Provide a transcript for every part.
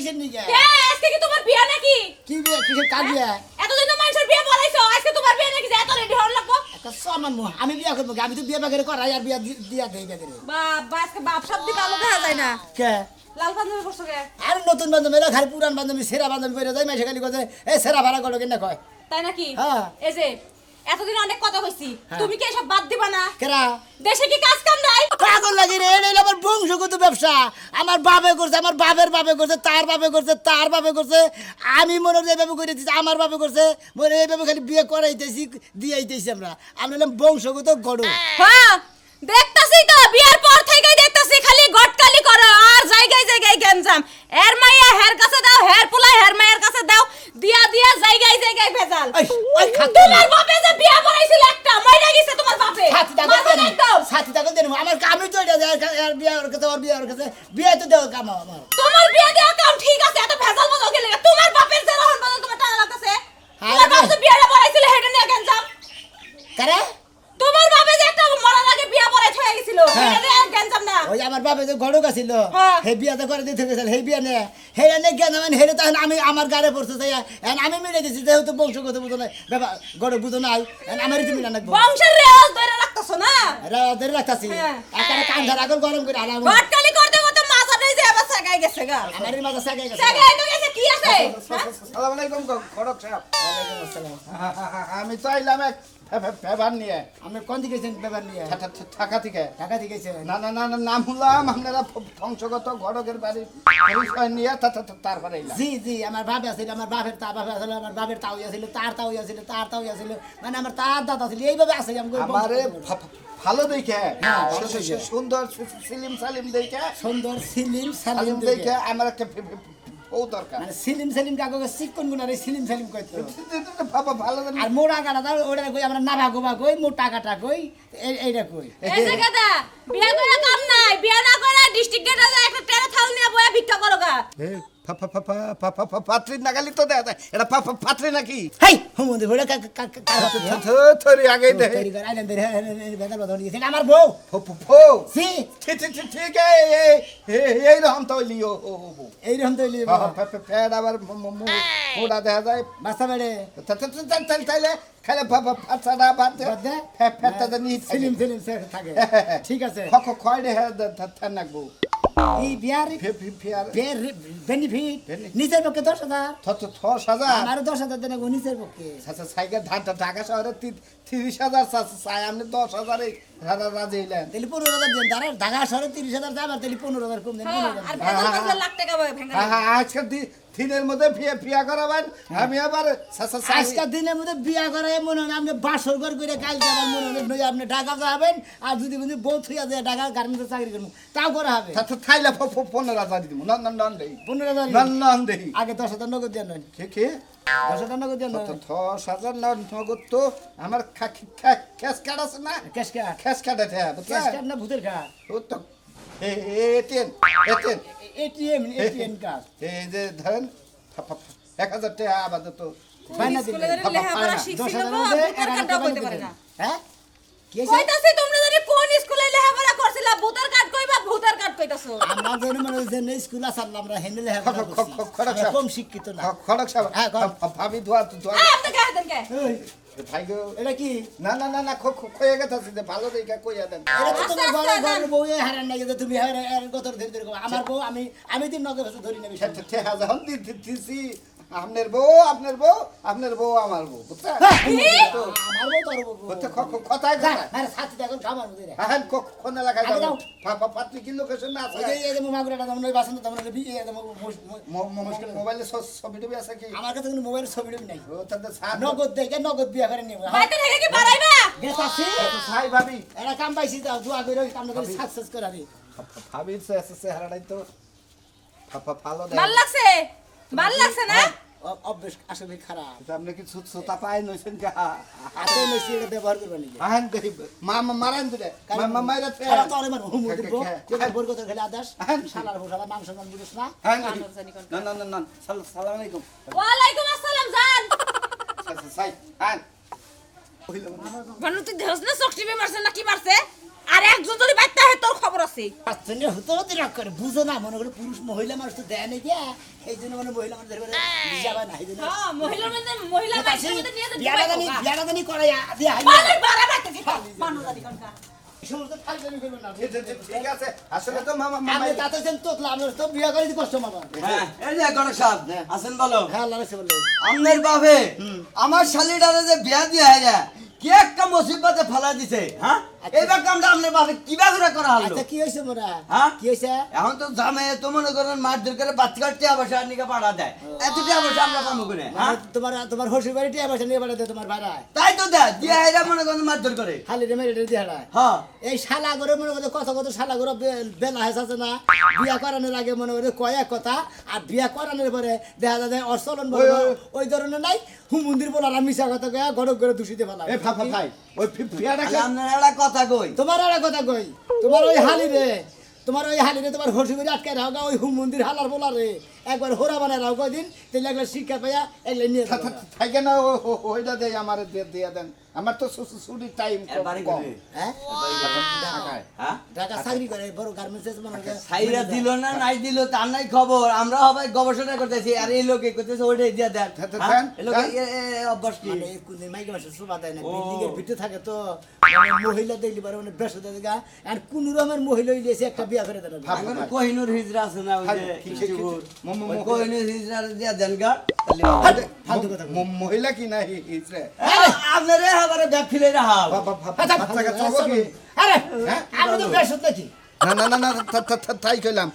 কিসের নিকে কে আজকে কি তোমার বিয়া নাকি কি বিয়ে কিসের কাজ বিয়ে এতদিন তো মানুষের বিয়া বলাইছো আজকে তোমার বিয়া নাকি যে এত রেডি হওয়ার লাগবো একটা সমান মুহ আমি বিয়ে করবো আমি তো বিয়ে বাগেরে করাই আর বিয়ে দিয়া দেই বাগেরে বাবা আজকে বাপ সব দিকে আলো দেখা যায় না কে লাল পাঞ্জাবি পরছো কে আর নতুন বান্ধবীরা খালি পুরান বান্ধবী সেরা বান্ধবী পরে যায় মাসে খালি কয় এই সেরা ভাড়া করো কিনা কয় তাই নাকি হ্যাঁ। এই যে এতদিন অনেক কথা কইছি তুমি কি এসব বাদ দিবা না কেরা দেশে কি কাজ কাম নাই পাগল লাগি রে এটা হলো আমার বংশগত ব্যবসা আমার বাপে করছে আমার বাপের বাপে করছে তার বাপে করছে তার বাপে করছে আমি মনে হয় এইভাবে করে দিচ্ছি আমার বাপে করছে মনে এইভাবে খালি বিয়ে করাইতেছি দিয়েইতেছি আমরা হলাম বংশগত গড় হ্যাঁ দেখতাছি তো বিয়ার পর থেকেই দেখতাছি খালি গটকালি করো আর জায়গায় জায়গায় গেঞ্জাম এর মাইয়া হের কাছে দাও হের পোলা হের মায়ের কাছে দাও দিয়া দিয়া জায়গায় জায়গায় ভেজাল ওই খাত তোমার বাপে যে বিয়া করাইছিল একটা মাইরা গেছে তোমার বাপে সাথী টাকা দেন আমার আমি তো এটা আর বিয়ে ওর কাছে ওর বিয়ে ওর কাছে বিয়ে তো দেওয়া কাম আমার তোমার বিয়া দেওয়া কাম ঠিক আছে এত ভেজাল বলো গেলে তোমার বাপের যে রহন বদল তোমার টাকা লাগতেছে তোমার বাপ যে বিয়াটা করাইছিল হেডে নিয়ে গেঞ্জাম কারে তোমার বাপে যে একটা মরা লাগে বিয়া পড়াই হয়ে গেছিল হেডে আর গেঞ্জাম না ওই আমার বাপে যে গড়ক আছিল হ্যাঁ। হে বিয়াতে করে দিতে গেছিল হে বিয়া নে হে নে জ্ঞান মানে হেরে তখন আমি আমার গাড়ে পড়ছে তাই আমি মিলে দিছি যেহেতু বংশগত বুঝো না বাবা গড়ক বুঝো নাই আমারই তুমি না নাকবো বংশের রেওয়াজ ধরে রাখতেছো না ধরে রাখতাছি হ্যাঁ। একটা কান ধরা করে গরম করে আলাম গটকালি করতে করতে মাথা নেই যে আবার সাগাই গেছে গা আমারই মাথা সাগাই গেছে সাগাই তো গেছে কি আছে আসসালামু আলাইকুম খড়ক সাহেব ওয়ালাইকুম আসসালাম আমি তো আইলাম এক ফেভার নিয়ে আপনি কোন দিকে গেছেন ব্যাপার নিয়ে ঢাকা থেকে ঢাকা থেকে গেছেন না না না না, নাম হলাম আপনারা বংশগত ঘটকের বাড়ি পরিচয় নিয়ে তারপরে এলাম জি জি আমার বাপে আছিল আমার বাপের তা বাপে আছিল আমার বাপের তাও আছিল তার তাও আছিল তার তাও আছিল মানে আমার তার দাদা ছিল এইভাবে আছে আমি আমারে ভালো দেখে হ্যাঁ, ভালো দেখে। সুন্দর সিলিম সালিম দেখে সুন্দর সিলিম সালিম সালিম দেখে দেখে আমার একটা ও দরকার মানে সিলিম সালিম কাকে চিকন গুনারে সিলিম সালিম কইতো বাবা ভালো জানি আর মোটা কাটা দাও ওটা কই আমরা নাভা গোবা কই মোটা কাটা কই এইটা কই এই জায়গাটা বিয়া করে কাম নাই বিয়া না করে ডিস্ট্রিক্ট গেটে যায় একটা টেরা থাল নিয়ে বয়া ভিক্ষা করো গা পাত্রী নাগালি তো দেয় এটা পাত্রী নাকি হেই হুমুন্দি বড় থরি আগে দে তৈরি করে আইলেন ধরে বেদাল বদল দিয়েছেন আমার বউ ফো জি ঠিক এই রকম তো লিও এইরকম তো লিয়ে ফের আবার মোড়া দেখা যায় বাসা বেড়ে তাইলে খালে ফাটসাটা বাদ দে বাদ দে? ফেরটা নিয়ে সিলিম সিলিম সে থাকে ঠিক আছে খয় রে নাকবো এই বিয়ার ফিয়ার বেনিফিট Benefit? নিচের পক্ষে 10,000 সাজা আমার 10,000 দেন নিচের পক্ষে সাইকেল ঢাকা শহরে 30,000 চাই আপনি 10,000 রাজি হইলেন তাহলে 15,000 দেন তারা ঢাকা শহরে 30,000 দাম আর তাহলে 15,000 কম দেন আর বেতন কাছে লাখ টাকা ভেঙে আজকের দিনের মধ্যে ফিয়া করাবেন আমি আবার আজকের দিনের মধ্যে বিয়া করে মনে হয় আপনি বাসর ঘর করে কাল যাবেন মনে হয় আপনি ঢাকা যাবেন আর যদি বউ থুইয়া যায় ঢাকা গার্মেন্টসে চাকরি করবো তাও করা হবে থাইলে 15,000 দিব নন দেই 15,000 নন দেই আগে 10,000 নগদ দেন নয় কে 10,000 নগদ দেন 10,000 নগদ তো আমার ক্যাশ কার্ড আছে না ক্যাশ কার্ড ক্যাশ কার্ড আছে ক্যাশ কার্ড না ভূতের কার্ড ও তো এটিএম এটিএম কার্ড এই যে ধরেন 1,000 টাকা আপাতত বাইনা স্কুলে দিলেন ধরে লেখাপড়া শিখছিল 10,000 না মধ্যে ভূতের 11 কার্ডটা টাকা কইতে পারে না হ্যাঁ কি কইতাছি তোমরা জানি কোন স্কুলে লেখাপড়া করছিলা ভূতের কার্ড কইবা ভূতের কার্ড কইতাছো আমরা জানি মানে যে স্কুল আসার আমরা হেন্ডেল লেখাপড়া কম শিক্ষিত না খড়ক সাহেব হ্যাঁ, কর। ভাবি দোয়া আপনি গায়ে দেন কে ভাই গো এটা কি না না না না কয়ে গেছে যে ভালো দেখে কইয়া দেন এটা তো তোমার আস্তে আস্তে ঘরের বউ হারান নাই যে তুমি হারান কত ধরে ধরে আমার বউ আমি দিন নগদ ধরি নেবি ঠেহা যখন দিছি আপনার বউ আমার বউ বুঝছেন আমার বউ তোর বউ কথায় যা কথা আরে সাথী দেখো খাবার মধ্যে হ্যাঁ কোন এলাকায় আগে যাবো যাও। পাত্রী কি লোকেশন না আছে ওই যে এই যে মাগুরাটা তোমরা বাসন তোমরা বিয়ে মোবাইলে ছবি টবি আছে কি আমার কাছে কোনো মোবাইলের ছবি টবি নাই ও তাদের সাথ নগদ দেখে নগদ বিয়া করে নিব বাইতে থেকে কি বাড়াইবা গেছ আছে ভাই ভাবি এরা কাম পাইছি দাও দোয়া করে কাম করে সাকসেস করাবি ভাবি চেহারাটাই তো ভালো ভাল লাগছে না অভ্যাস আসলে খারাপ আপনি কি সুতা পায় নইছেন কা হাতে লইছি এটা ব্যবহার করবা নাকি আহেন গরিব মারান দিলে মাইরা খারাপ তো আরে মার হুম দিব কোন বরকত খেলে আদাস শালার হোসালা মাংস মান বুঝছ না না না না সালাম আলাইকুম ওয়ালাইকুম আসসালাম জান সাই আন ভানু তুই দেহস না চকটি মারছে না কি মারছে আর একজন যদি বাইতে হয় তোর খবর আছে পাঁচজনে হতে হতে রাগ করে বুঝো না মনে করে পুরুষ মহিলা মানুষ তো দেয় নাকি এই জন্য মানে মহিলা মানুষ ধরে যাবে না এই জন্য হ্যাঁ মহিলার মধ্যে মহিলা বাইতে মধ্যে নিয়ে বিয়াটা জানি করাই দিয়া মানে বাড়া বাইতে মানুষ জানি কোনটা সমস্ত ফালতু করবে না ঠিক আছে আসলে তো মামা আমি তাতে যেন তোতলা আমি তো বিয়া করে কষ্ট মামা হ্যাঁ এই যে গণক সাহেব আছেন বলো হ্যাঁ আল্লাহ রাখছে বলে আমনের বাপে আমার শালিটারে যে বিয়া দিয়া হয় কি একটা মুসিবতে ফেলা দিছে হ্যাঁ এইবার কামটা আমনের বাপে কিবা করে করা হলো আচ্ছা কি হইছে মোরা হ্যাঁ? কি হইছে এখন তো জামে তো মনে করেন মাছ দূর করে বাচ্চা কাটতে অবশ্য নিকে পাড়া দেয় এতটা অবশ্য আমরা পাবো করে হ্যাঁ তোমার শ্বশুর বাড়ি টিয়া পয়সা নিয়ে বাড়াতে তোমার ভাড়া তাই তো দেয় দিয়া এরা মনে করেন মাছ দূর করে খালি রে মেরে দিয়ে হারা হ্যাঁ এই শালা করে মনে করে কত শালা করে বেলা হেস আছে না বিয়া করানোর আগে মনে করে কয়েক কথা আর বিয়া করানোর পরে দেখা যায় অচলন ওই ধরনের নাই হুমন্দির বলার মিশা কথা কয়া গড়ক করে দূষিতে ফেলা এ ভাই ওই বিয়াটাকে আপনার একটা কথা কই তোমার আর কথা কই তোমার ওই হালি রে তোমার হসি করে আটকে রাও গা ওই হুম মন্দির হালার বলা রে একবার হোরা বানায় রাও কদিন তাহলে একবার শিক্ষা পাইয়া এগুলো নিয়ে যাও। থাকে না ওইটা দেয় আমার দিয়ে দেন আমার তো ছুটির টাইম বাড়ি কম করে হ্যাঁ ঢাকায়। হ্যাঁ ঢাকা চাকরি করে বড় গার্মেন্টস মনে করে সাইরা দিল না নাই দিল তার নাই খবর আমরা সবাই গবেষণা করতেছি আর এই লোকে করতেছে ওইটাই দিয়া দেন দেন, এই লোকে দেন। অভ্যাস কি মানে কোনদিন মাইকে মাসে শোভা দেয় না ও। বিল্ডিং এর ভিতরে থাকে তো মানে মহিলা দেখলি পারে মানে বেশ হতে দেখা আর কোন রকমের মহিলা হইলেছে একটা বিয়া করে দেন এখন কোহিনুর হিজরা আছে না ওই যে কিশোর ওই কোহিনুর হিজরা দিয়া দেন গা তাহলে ফালতু কথা বলো। মহিলা কি না হিজড়ে আপনারে আবার ব্যাগ ফিলে রাহাও বাচ্চা কাচ্চা হবো কি? আরে হ্যাঁ? আমি তো বেশ হতে কি না তাই কইলাম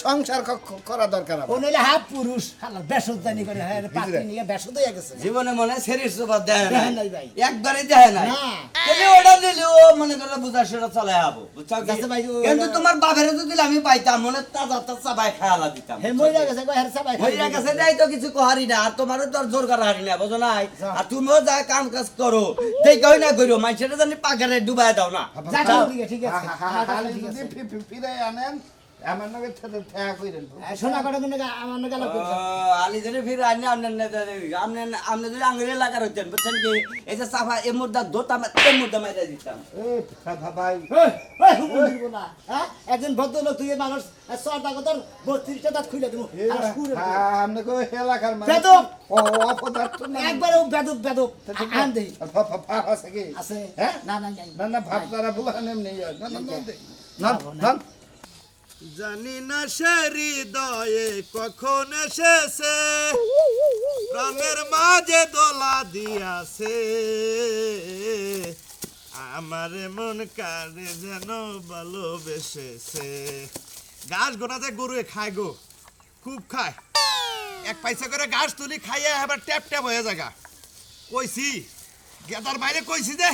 সংসার করা দরকার ও আমার। নইলে হাফ পুরুষ হালা বেশ হতে করে হ্যাঁ পাত্রী নিয়ে বেশ হতে গেছে জীবনে মনে শরীর সোভা দেয় না দেখেন নাই ভাই। একবারই দেয় না না। তাহলে ওটা দিলে ও মনে করলে বুঝা সেটা চালায় হবো বুঝছো কি? আচ্ছা ভাই, ও- কিন্তু তোমার বাপের যদি আমি পাইতাম মনে তাজা তাজা ভাই খেয়ালা দিতাম হে মইরা গেছে কই হের সবাই হইরা কাছে যাই তো কিছু কহারি না আর তোমারও তো আর জোর করা হারি না বুঝো নাই আর তুমিও যা কাম কাজ করো দেই কই না কইরো মানুষের জানি পাকারে ডুবাই দাও না যা ঠিক আছে আমার কথা হালে ঠিক যদি আছে। ফিরে আনেন আমার নাকি ঠেয়া কইরেন শোনা কথা তুমি আমার নাকি আলাপ করছো আলি যদি ফিরে আনি আপনি যদি আঙুলে লাগার হইতেন বুঝছেন কি এই যে সাফা এ মুদ্রা দোতা এ মুদ্রা মাইরা দিতাম ভাই ওই হুমুন্দির বলা হ্যাঁ একজন ভদ্রলোক তুই মানুষ সরটা কত 32টা দাঁত খুলে দেবো আর সুরে আপনি কো এলাকার মানে বেদব। ও অপদার্থ না একবার বেদব আন দেই আছে কি আছে হ্যাঁ না না নাই না ভাব তারা বুলান এমনি না জানি না সে হৃদয়ে কখন এসেছে প্রাণের মাঝে দোলা দিয়াছে আমার মন কারে যেন ভালোবেসেছে ঘাস গোনাতে গরুয়ে খায় গো খুব খায় এক পয়সা করে ঘাস তুলি খাইয়ে এবার ট্যাপ ট্যাপ হয়ে জায়গা কইছি গেদার বাইরে কইছি যে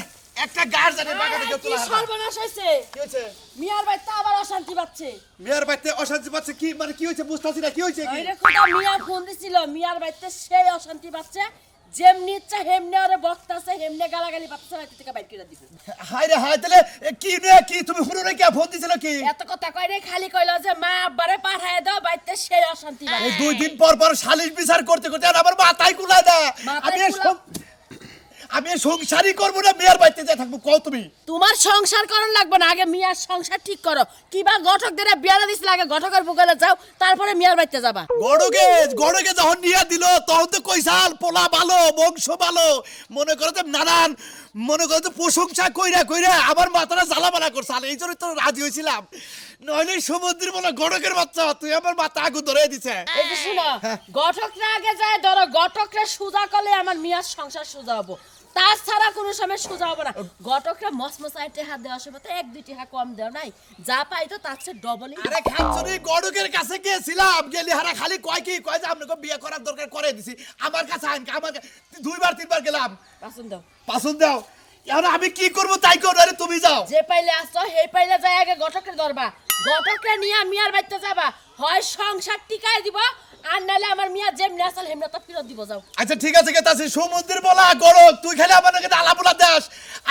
একটা ঘাস জানি বাগানে কেউ কি তোলা হবে না। সর্বনাশ হয়েছে কি হয়েছে মিয়ার বাড়িতে আবার অশান্তি পাচ্ছে মেয়ের বাড়িতে অশান্তি পাচ্ছে কি মানে কি হয়েছে বুঝতেছি না কি হয়েছে কি ওই রে খোদা মিয়া ফোন দিছিল মিয়ার বাড়িতে সেই অশান্তি পাচ্ছে যেমনি ইচ্ছা হেমনে ওরে বক্তাছে হেমনে গালাগালি পাচ্ছে বাড়ি থেকে বাইর করে দিবে হায় রে হায় তাহলে কি রে কি তুমি শুনো রে কি ফোন দিছিল কি এত কথা কই রে খালি কইলো যে মা আব্বারে পাঠায় দাও বাড়িতে সেই অশান্তি এই পাচ্ছে 2 দিন পর পর সালিশ বিচার করতে করতে আর আমার মাথায় কুলায় দেয় মাথায় আমি সংসারই করবো না মেয়ের বাড়িতে যা থাকবো কও তুমি তোমার সংসার করন লাগবে না আগে মিয়ার সংসার ঠিক করো কিবা ঘটক দেরে বিয়ারা দিছিল আগে ঘটকের বুকালে যাও তারপরে মিয়ার বাড়িতে যাবা গড়কে যখন নিয়ে দিল তখন তো কইসাল পোলা ভালো বংশ ভালো মনে করো যে নানান মনে করো যে প্রশংসা কইরা আমার মাথাটা জ্বালাবালা করছাল এই জন্য তো রাজি হয়েছিলাম নইলে সমুদ্রের বলা গড়কের বাচ্চা তুই আমার মাথা আগুন ধরে দিছে এই যে শুনো ঘটকরা আগে যায় ধরো ঘটকরা সুজা করলে আমার মিয়ার সংসার সুজা হবো তাছাড়া কোনো সময় সোজা হবে না ঘটকরা মসমসাইটে হাত দেওয়ার সময় তো 1-2 টাকা কম দেও নাই যা পাইতো তার চেয়ে ডবলই আরে খাচ্ছনি গড়কের কাছে গিয়েছিলাম গেলি হারা খালি কয় যে আপনাকে বিয়ে করার দরকার করে দিছি আমার কাছে আইন আমার 2-3 বার গেলাম পাসুন দাও এখন আমি কি করব তাই করো আরে তুমি যাও যে পাইলে আসছো সেই পাইলে যাই আগে ঘটকের ধরবা ঘটকরে নিয়ে মিয়ার বাড়িতে যাবা হয় সংসার টিকায় দিব আর নালে আমার মিয়া যেমনি আসল হেমনা তো ফিরত দিব যাও আচ্ছা ঠিক আছে গেতাছি সমুদ্রের বলা গড়ক তুই খালি আমার নাকি আলাপুলা দাস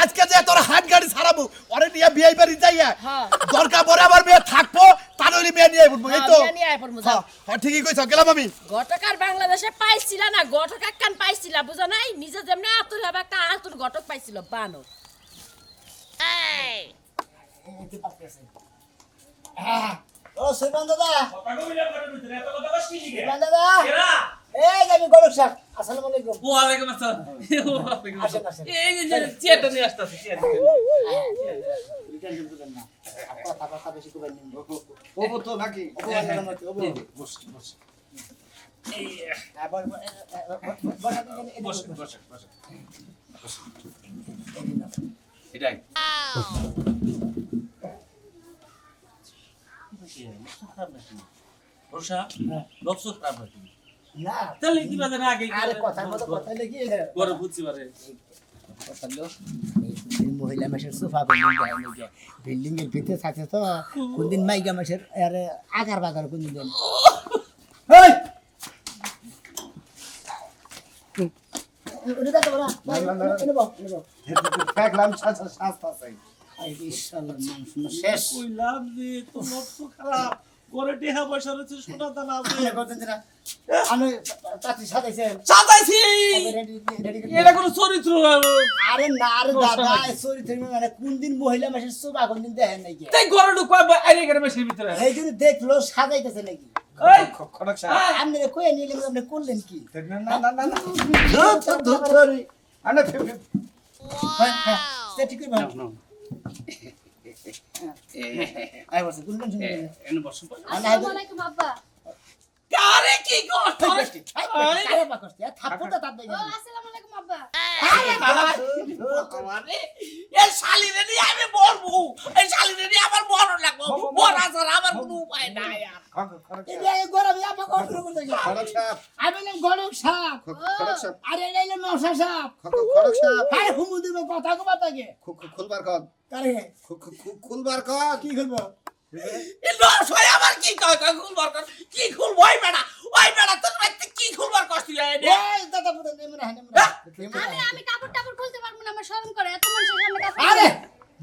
আজকে যে তোর হাত গাড়ি ছাড়াবো ওরে নিয়ে বিয়ে বাড়ি যাইয়া হ্যাঁ। দরকার পরে আমার মেয়ে থাকবো তার ওই মেয়ে নিয়ে আইবো এই তো মিয়া নিয়ে আয় পড়মু যাও হ্যাঁ ঠিকই কইছ গেলাম আমি ঘটক আর বাংলাদেশে পাইছিলা না ঘটক একখান পাইছিলা বুঝো নাই নিজে যেমনি আতুর হবে একটা আতুর ঘটক পাইছিল বানর এই যে পাশে আছে। হ্যাঁ ও সুমন দাদা সুমন দাদা এই যে আমি গোলক সাহেব আসসালামু আলাইকুম ওয়ালাইকুম আসসালাম। আসেন আসেন এই যে চেয়ারটা নিয়ে আসতেছি, চেয়ার। টেনশন করবেন না কথা কথা বেশি করবেন না ওবো তো নাকি এটাই বর্ষা লবস খারাপ নাকি? না তাহলে কি বাজে না আগে আরে কথার মতো কথা লেগে গরে বুঝছি পারে। মহিলা মাসের সোফা বিল্ডিং এর ভিতরে থাকে তো কোনদিন মাইকা মাসের আরে আগার বাগার কোনদিন দেন ওটা দেখো না নেব দেখলাম শাস্তা চাই শেষ কইলাম যে তো লবস খারাপ করে টেহা পয়সা রয়েছে, সোনা দানা আছে। আমি চাকরি সাজাইছেন সাজাইছি এটা কোন চরিত্র? আরে না রে দাদা চরিত্র মানে কোনদিন মহিলা মাসের সোফা কোনদিন দেখেন নাকি তাই ঘরে ঢুকবা আইরে গেলে মেশির ভিতরে। এই জন্য দেখলো সাজাইতেছে নাকি এই খড়ক সাহেব আপনি কয়ে নিলেন আপনি করলেন কি না না না না ধরি আরে সেটা ঠিক করে আই বসে কোনদিন শুনে এনে বসো। আসসালামু আলাইকুম আব্বা। আরে কি করছ? আরে বাকস থাপ্পড়টা তাপ দেই ও আসসালামু আলাইকুম আব্বা। আরে এই শালিরে নিয়ে আমি মরবো, এই শালিরে নিয়ে আমার মরণ লাগবো, মরা ছাড়া আমার কোনো উপায় নাই আর। এই গরম আপা কত করে দেখি খড়ক সাহেব আমি নাম গরম সাপ খড়ক সাহেব আরে নাইলে নশা সাপ খড়ক সাহেব আরে হুমু দিব কথা কো বাতাকে খুলবার কর কারে খুলবার কর কি করব এই লস হয় আমার কি কয় খুলবার কর, কি খুলবো ওই বেড়া তোর বাইতে কি খুলবার কষ্ট লাগে রে? ওই দাদা বুদা নেমরা নেমরা আমি কাপড় টাপড় খুলতে পারবো না, আমার শরম করে এত মানুষের সামনে কাপড়। আরে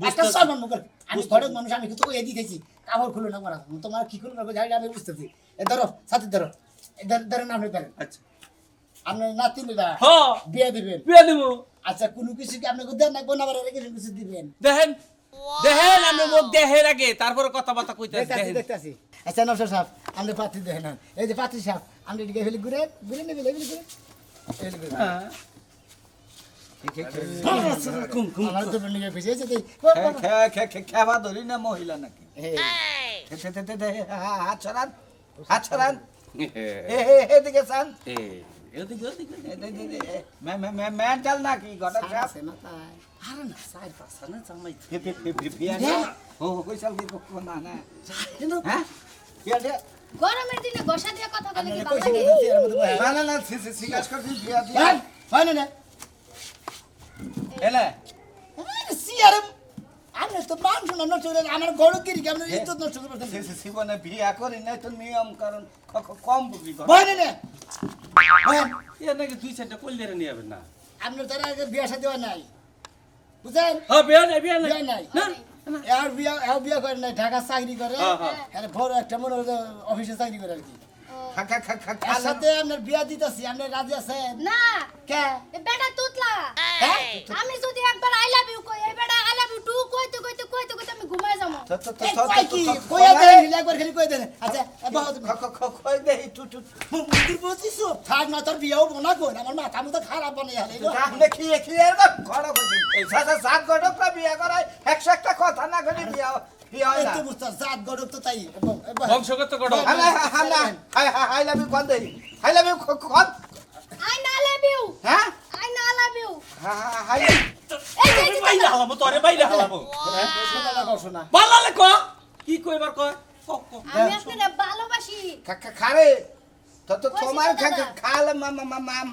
একটা সামান মুখ আমি ঘরের মানুষ আমি কিন্তু এদি দিতেছি কাপড় খুলো না মারা তোমার কি খুলবো জানি আমি বুঝতেছি এ ধরো সাথে ধরো ধরো নাম ধরো আচ্ছা আপনি নাতি নিবা হ্যাঁ বিয়ে দিবেন বিয়া দেবো। আচ্ছা কোনো কিছু কি আপনাকে দেন না বোনা বাড়ি রেখে কিছু দিবেন দেখেন দেখেন আমি মুখ দেখের আগে তারপরে কথাবার্তা কইতে দেখতাছি দেখতাছি আচ্ছা নবসর সাহেব আপনি পাত্রী দেখেন এই যে পাত্রী সাহেব আপনি এদিকে ফেলে ঘুরে ঘুরে নেবে লেগে ঘুরে আমার তো নিয়ে ফেসে আছে খেবা ধরি না মহিলা নাকি? হাত ছড়ান হাত ছড়ান এদিকে চান মেন্টাল নাকি ঘটক সাহেব? আরে না সাইড পাশা না জামাই কইসাল কি না না হ্যাঁ গরমের দিনে ঘষা দিয়ে কথা বলে কি ভালো কইছে লাগে? এর মধ্যে না না না সিগাস করছি বিয়া দিয়া হয় না এলে সিআরএম আমি তো মান শুনা নষ্ট করে আমার গড় কিরি আপনার ইজ্জত নষ্ট করে বলতেছেন জীবনে বিয়া করি নাই তো নিয়ম কারণ কম বুঝি হয় না এর নাকি দুই চারটা কইলে নিয়ে যাবেন না। আপনার তার আগে বিয়া শাদী হয় নাই বুঝছেন হ্যাঁ বিয়া নাই বিয়া নাই আর বিয়া করে নাই ঢাকা চাকরি করে আরে বড় একটা মনে হয় অফিসে চাকরি করে আর কি এর সাথে আপনার বিয়া দিতেছি আপনি রাজি আছেন না কে এ বেটা তুতলা। আমি যদি একবার আই লাভ ইউ কই, এই বেটা আই লাভ ইউ টু কইতে আমি ঘুমায় যাবো। এই কই কি কইয়া দেন একবার খালি কই দেন আচ্ছা বহুত কই দে টু টু মুদির বলছিস থাক না তোর বিয়াও বনা কোন আমার মাথা মতো খারাপ বানাই হালে আপনি খেয়ে খেয়ে ঘর এই সাত ঘটক বিয়া করায় 100 একটা কথা না করি বিয়া বিয়া হয় না একটু বুঝতে জাত গড়ক তো তাই বংশগত গড়। হাই লাভ ইউ কোন দেই হাই লাভ ইউ কোন আই না লাভ ইউ, হ্যাঁ আই না লাভ ইউ। হাই এই যে বাইরে হালামো তোরে বাইরে হালামো। শোনা ভালো লাগো কি কইবার কয় আমি আপনারে ভালোবাসি। খারে তো তোমার খালে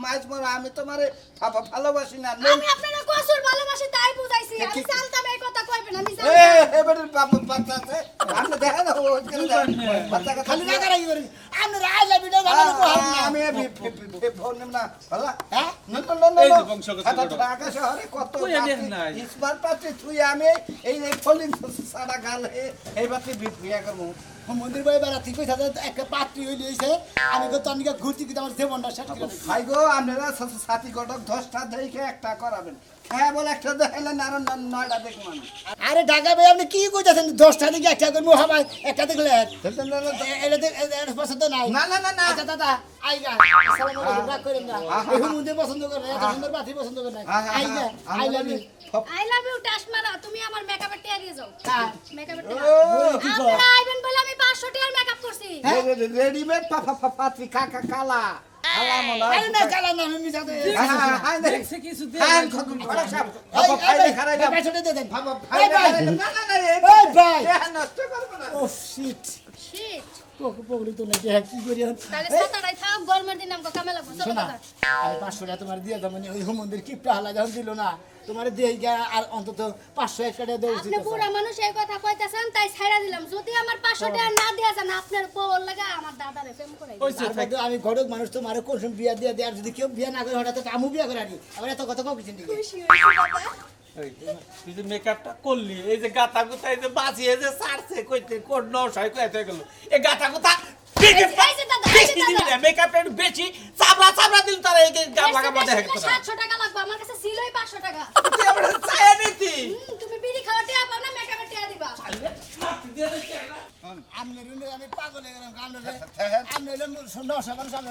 মাছ মরা আমি তোমারে ভালোবাসি না আমি আপনারে কসুর ভালোবাসি তাই বুঝাইছি। আমি জানতাম এই কথা কইবেন, আমি এ জানতাম। এবারে বাচ্চা আছে আপনি দেখেন বাচ্চা খালি না করাই করি আমি রাইলা ভিডিও বানানো কো হাম না আমি ফোন নিম না ভালো হ্যাঁ এই যে বংশগত গড়। ঢাকা শহরে কত কই আনেন নাই? স্মার্ট পার্টি তুই আমি এই ফলিং সারা গাল এই বাতি বিয়া করবো মন্দির বাই বেড়া ঠিক কইছা একটা পাত্রী হইলি হইছে আমি তো তনিকা ঘুরতি কি আমার জীবনটা শেষ করে দিছি। ভাই গো আপনারা সাথী ঘটক 10টা দেখে একটা করাবেন হ্যাঁ বলে একটা দেখাইলেন আর 9টা দেখুন আরে ঢাকা ভাই আপনি কি কইতাছেন 10টা দিকে একটা করবো হবাই একটা দেখলে এটা পছন্দ নাই না না না না আচ্ছা দাদা আইগা আসসালামু আলাইকুম রাগ করেন না এখন মুদে পছন্দ করে এত সুন্দর বাতি পছন্দ করে না আইগা I love you I love you টাস মারা তুমি আমার মেকআপের টিয়া দিয়ে যাও হ্যাঁ মেকআপের টিয়া কি কর আপনারা আইবেন বলে আমি 500 টাকার মেকআপ করছি রেডিমেড পাত্রী কাকা কালা কালা মলা আরে না কালা না আমি মিছাতে হ্যাঁ দেখছি কিছু দে হ্যাঁ খতম ফড়ক সাহেব এই ফাইলে খারাই না পেছনে দিয়ে দেন বাবা এই ভাই না না না এই ভাই নষ্ট করব না ও শিট শিট পকড়ি তো নাকি কি করি তাহলে সাতাটাই থাক গরমের দিন আমাকে কামে লাগবে চলো শোনা দাদা আমি 500 টাকা তোমার দিয়ে দাও মানে ওই মন্দির কি প্রাহলা যখন দিল না তোমার দিয়ে গিয়া আর অন্তত 500 টাকা দেওয়া উচিত আপনি বুড়া মানুষ এই কথা কইতাছেন তাই ছাইড়া দিলাম যদি আমার 500 টাকা না দেয়া যান আপনার বউর লাগা আমার দাদারে প্রেম করাই দিবেন। আমি ঘটক মানুষ তোমার কোন বিয়া দিয়ে দেয় আর যদি কেউ বিয়া না করে হঠাৎ তো আমু বিয়া করে আনি আবার এত কথা কইছেন নাকি তুই যে মেকআপটা করলি এই যে গাতা গুতা এই যে বাজিয়ে যে সারছে কইতে কোন নশাই কইতে গেল এই গাতা গুতা এই যে দাদা, এই যে দাদা। মেকআপ একটু বেশি চাবড়া দিল তার এই গামলাকা মধ্যে বেশি হেক্ত বেশি 700 টাকা লাগবে আমার কাছে ছিলই 500 টাকা তুই আমরা চায়া নিতি তুমি বিড়ি খাওয়া টিয়া পাও না মেকআপের টিয়া দিবা আমি পাগল হয়ে গেলাম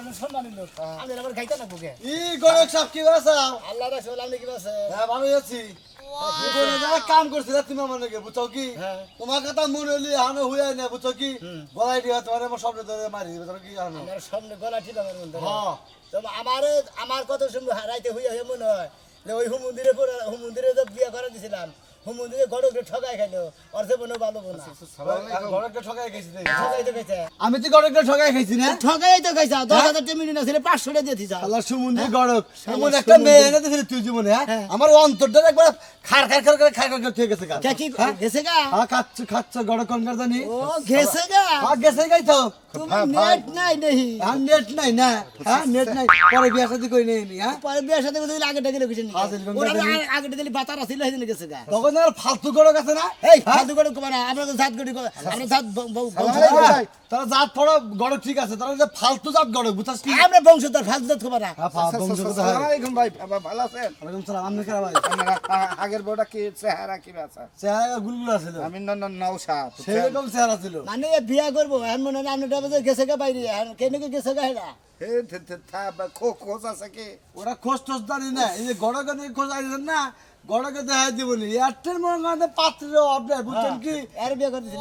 আমি সম্মানী লোক আমি আবার খাইতে না বুকে ই গরক সাহেব কি বাসা আল্লাহ রাসূল আপনি কি আছে হ্যাঁ ভালো আছি জীবনে যারা কাম করছিল তুমি আমার নাকি বুঝছো কি তোমার কথা মনে হলি হানো হইয়া না বুঝছো কি গলায় দিয়া তোমার আমার স্বপ্নে ধরে মারি দিবে তোমার কি জানো আমার সামনে গলা ঠিক আমার মধ্যে হ্যাঁ তো আমার কত সময় হারাইতে হইয়া হয়ে মনে হয় যে ওই হুমন্দিরে যে বিয়ে করে দিছিলাম হুমন্দিরে গড়কে ঠকাই খাইলো অর্থে মনে ভালো বোনা গড়কটা ঠকাই গেছি ঠকাই তো খাইছে আমি তো গড়কটা ঠকাই খাইছি না ঠকাই তো খাইছা 10,000 টাকা মিলি না ছিল 500 টাকা দিয়ে দিছা আল্লাহ সুমন্দি গড়ক এমন একটা মেয়ে এনে দিছিলি তুই জীবনে হ্যাঁ আমার অন্তরটা একবার খার করে থেকে গেছে গা কি গেছে গা হ্যাঁ খাচ্ছ গড়ক কোন জানি ও গেছে গা হ্যাঁ গেছে গাই তো তুমি নেট নাই নেহি হ্যাঁ নেট নাই না হ্যাঁ নেট নাই পরে বিয়া শাদী কই নেই হ্যাঁ পরে বিয়ের সাথে কথা আগে ডেকে রেখেছেন ওরা আগে ডেকে বাতার আছিল হেদিন গেছে গা তখন আর ফালতু গড়ক আছে না এই ফালতু করে কবা না আমরা তো জাত গড়ি আমরা জাত তারা জাত পড়া গড়ক ঠিক আছে তারা যে ফালতু জাত গড়ক বুঝছস কি আমরা বংশধর ফালতু জাত কবা না আসসালামু আলাইকুম ভাই ভালো আছেন ওয়ালাইকুম সালাম আপনি কেরা ভাই আপনারা আগের বড়টা কি চেহারা কি আছে চেহারা গুলগুলা ছিল আমি নৌসাদ সেরকম চেহারা ছিল মানে বিয়া করবো এখন মনে হয় আমরা ডাবে গেছে গা বাইরে কেন গেছে গা হেরা হে খোঁজ আছে কি ওরা খোঁজ টোজ জানি না এই যে গড়কে নিয়ে খোঁজ আইছেন না গড়কে দেখা দিবনি এয়ারটেল মনে করেন পাত্রের অবদায় বুঝছেন কি আর বিয়া করে দিছিল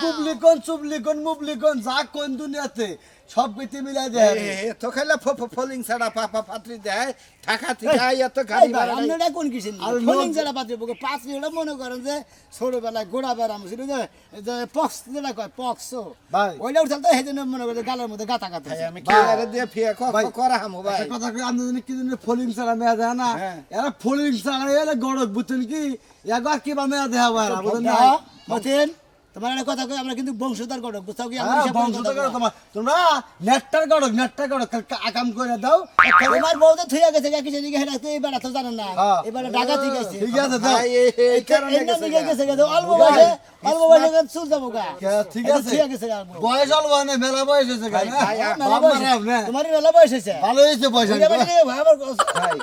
পুবলিকন চুবলিকন মুবলিকন যা কোন দুনিয়াতে সব কিছু মিলাই দেয় তো খাইলে ফলিং ছাড়া পাত্রী দেয় ঢাকা থেকে এত গাড়ি ভাড়া নাই। আপনারা কোন কিসেন আর ফলিং লোক- যারা পাত্রে বুকে পাঁচ মিনিট মনে করেন যে ছোটবেলায় গোড়া বেড়াম ছিল যে পক্স যেটা কয় পক্স ভাই। ওইটা উঠাল তো সেজন্য মনে করে গালের মধ্যে গাতা গাতা ভাই, আমি কি আরে দিয়ে ফিয়া করা হামু ভাই একটা কথা কই আপনি জানি কি জানি ফলিং ছাড়া মেয়া দেয় না হ্যাঁ। এরা ফলিং ছাড়া এরা গড়ক বুঝছেন কি একবার কিবা মেয়া দেয়া ভাই বুঝেন না মতেন তোমার একটা কথা কই আমরা কিন্তু বংশধর গড়ক বুঝতাও কি আমরা হ্যাঁ, হিসাব করে বংশধর কথা গড়ক কই। তোমার তোমরা নেটটার গড়ক আকাম করে দাও তোমার বউ তো থুইয়া গেছে কি জানি হেরা তো এই বেড়া তো জানেন না হ্যাঁ। এবারে ঢাকা থেকে গেছে ঠিক আছে দাও ভাই এই কারণে গেছে গেছে অল্প বয়সে চুল যাবো গা ঠিক আছে থুইয়া গেছে গা বয়স অল্প না মেলা বয়স হয়েছে ভাই, মেলা বয়স তোমার মেলা বয়স হয়েছে ভালো হয়েছে পয়সা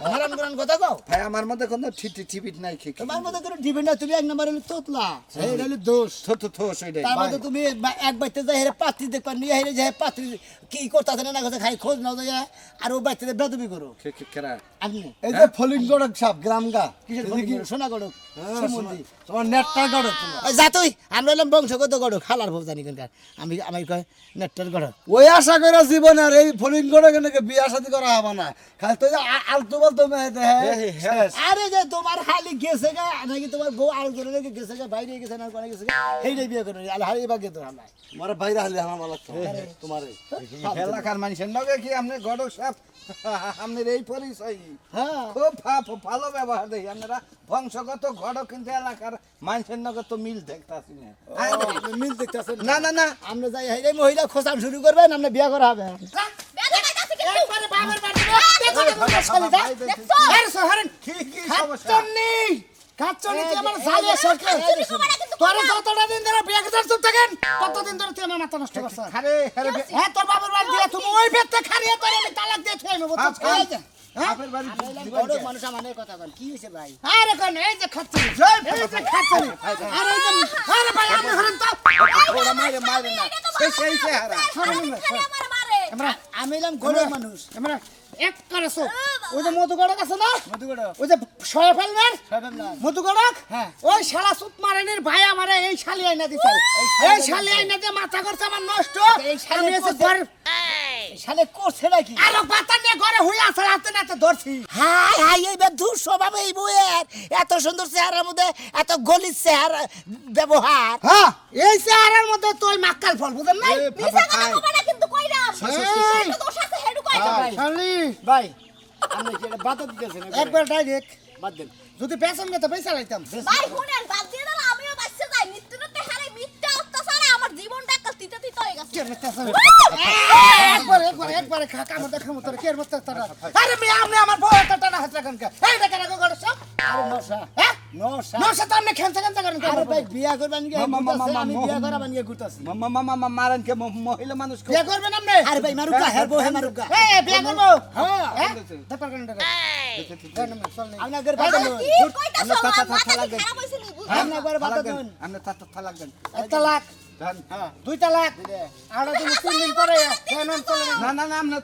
হারাম করান কথা কও ভাই আমার মধ্যে কোনো টিপিট নাই কি তোমার মধ্যে কোনো ডিপেন্ড না তুমি এক নম্বর হলো তোতলা এটা হলো দোষ থো সেটাই তার মধ্যে তুমি এক বাইতে যাই হেরে পাত্রী দেখবা নিয়ে হেরে যে পাত্রী কি করতেছে না করতে খাই খোঁজ নাও যায় আর ও বাইতে বেদবি করো কেরা আপনি এই যে ফলিং গড়ক সাপ গ্রাম গা কিসের ফোন করো? সোনা গড়ক সুমন্দি তোমার নেটটার গড়ক তোমার যা তুই আমরা এলাম বংশগত গড়ক খালার ভোগ জানি কোনকার আমি কয় নেটটার গড়ক ওই আশা করে জীবনে আর এই ফলিং গড়ক নাকি বিয়া শাদী করা হবে না খালি তো আলতু বলতো মেয়ে দেয় আরে যে তোমার খালি গেছে গা নাকি তোমার বউ আর করে নাকি গেছে গা বাইরে গেছে না কোনে গেছে গা এইটাই বিয়ে করে আলে হারি বাগে তো হালাই তোমার বাইরে হলে আমার ভালো লাগতো তোমার এলাকার মানুষের লগে কি আপনি গড়ক সাপ আপনার এই পরিচয় হ্যাঁ খুব ভালো ব্যবহার দেখি আপনারা বংশগত ঘটক কিন্তু এলাকার মানুষের লগে তো মিল দেখতাছি না মিল দেখতেছেন না না না আমরা যাই হাইরে মহিলা খোঁচান শুরু করবেন আমরা বিয়ে করা হবে একবারে বাবার বাড়ি আরে সহারেন কি সমস্যা নেই কাচ্চনি তুই আমার জালিয়া সরকার তোর যতটা দিন ধরে বিয়ে করছিস চুপ থাকেন ততদিন ধরে তুই আমার মাথা নষ্ট করছিস আরে আরে হ্যাঁ তোর বাবার বাড়ি দিয়ে তুমি ওই বেতে খারিয়ে তোর আমি তালাক দিয়ে থুই আমি বলছিস বাপের বাড়ি গড়ক মানুষ আমার নিয়ে কথা বল কি হয়েছে ভাই আরে কোন এই যে খাচ্ছি এই যে খাচ্ছি আরে এই যে আরে ভাই আপনি হলেন তো ওরা মারে মারে না সেই চেহারা খালি আমার মারে আমরা আমি এলাম গড়ক মানুষ আমরা এক করেছো ওই যে মধুগড়ক আছে না মধুগড়ক ওই যে শয়ে ফেলবেন সবেন না মধুগড়ক হ্যাঁ। ওই শালা সুত মারানের ভাই আমারে এই শালি আইনা দিছে এই শালি আইনা দিয়ে মাথা করছে আমার নষ্ট এই শালি আমি এসে করছে- ঘর শালে করছে নাকি আরো পাতা নিয়ে ঘরে হয়ে আছে রাতে নাতে ধরছি হাই হাই এই বেধুর স্বভাব এই বইয়ের এত সুন্দর চেহারার মধ্যে এত গলির চেহারা ব্যবহার হ্যাঁ এই চেহারার মধ্যে তুই মাক্কাল ফল বুঝেন নাই মিছা কথা কবে না কিন্তু কইরাম এই, তো দোষ আছে হেডু কইরা শালি ভাই আপনি কি এটা বাধা দিতেছেন একবার ডাইরেক্ট বাদ দেন যদি পেছন নিয়ে তো পয়সা লাইতাম ভাই শুনেন বাদ দিয়ে দাও আমিও বাচ্চা যাই নিত্যনতে হারে মিথ্যা অত্যাচারে আমার জীবনটা একটা তিতে তিতে হয়ে গেছে একবারে কামড় দেখার মতো কে মতো আরে মেয়ে আপনি আমার বউ এত টানা হাত রাখেন কে এই দেখেন আগে গড়ছ আরে নশা হ্যাঁ নশা নশা তো আপনি খেলতে খেলতে করেন আরে ভাই বিয়া করবেন গিয়ে আমি বিয়া করাবেন গিয়ে ঘুরতাছি মারেন কে মহিলা মানুষ বিয়ে করবেন আপনি আরে ভাই মারুকা হেরবো হে মারুকা এই বিয়ে করবো হ্যাঁ হ্যাঁ ব্যাপার কেন এটা আপনাদের বাধা নয় কি কইতাছো মাথা কি খারাপ হইছিল আপনাদের বাধা নয় আমরা তালাক দেন একটা লাখ দুইটা লাখ আর তুমি 3 দিন পরে কেন চলে না না না আমরা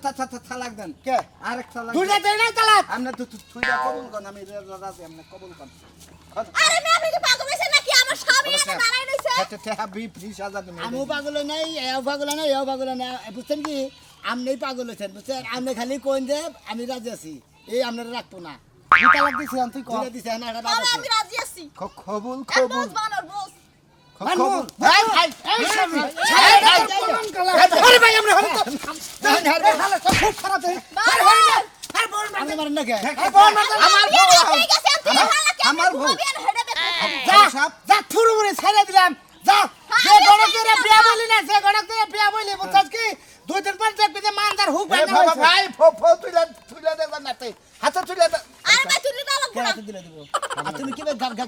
তালাক দেন কে আরেক তালাক দুইটা দেই না তালাক আমরা তো তুইরা কবুল কর আমি রাজি আমরা কবুল কর আরে মে আপনি কি পাগল হইছেন নাকি আমার স্বামী এনে দাঁড়াই রইছে আমিও পাগল নাই এও পাগল নাই এও পাগল না বুঝছেন কি আমনেই পাগল হয়েছেন বুঝছেন আপনি খালি কোন যে আমি রাজি আছি এই আপনারা রাখবো না দুইটা লাখ দিছি তুই কর দুইটা দিছে না এটা বাবা বাদ আমি রাজি আছি কবুল বস বানর বস ভাই ভাই এই সব আরে ভাই আমরা হল তো খুব খারাপ হই আরে ভাই আরে বল আপনি মারেন না কে আরে বল আমার বউ হয়ে গেছে আমি হালাকে আমার বউ। হেডে দেখো যা যা থুরু মুরে ছেড়ে দিলাম যা যে গড়কের বিয়া বলি না যে গড়কের বিয়া বলি বুঝছস কি 2 দিন পর দেখবি যে মানদার হুক ভাঙা ভাই তুইলা দেবা না তুই হাতে তুইলা আরে ভাই তুই না লাগবো না হাতে দিলে দেবো আর তুমি কি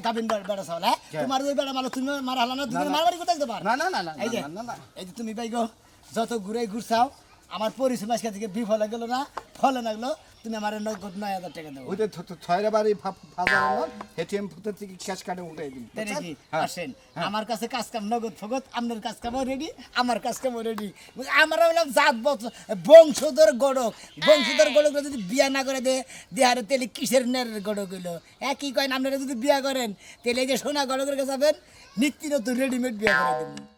গাবিন বেড়া চাও না তোমার ওই বেড়া মারো তুমি মারা হলো না তুমি মারবাড়ি কোথায় দেবা না না না না এই যে এই যে তুমি ভাই গো যত ঘুরে ঘুরছাও আমার পরিশ্রম আজকে থেকে বিফলে গেল না ফলে লাগলো তুমি আমার নগদ 9,000 টাকা দেবো ওইটা ছয়রা বাড়ি ফাজার এটিএম ফুটের থেকে ক্যাশ কার্ডে উঠাই দিন তাই নাকি আসেন আমার কাছে কাজ কাম নগদ ফগত আপনার কাজ কামও রেডি আমার কাজ কামও রেডি আমরা হলাম জাত বংশধর গড়ক যদি বিয়া না করে দেহারে তেলে কিসের নেরের গড়ক হইলো একই কয়েন আপনারা যদি বিয়া করেন তাহলে এই যে সোনা গড়কের কাছে যাবেন নিত্য নতুন রেডিমেড বিয়া করে দেবেন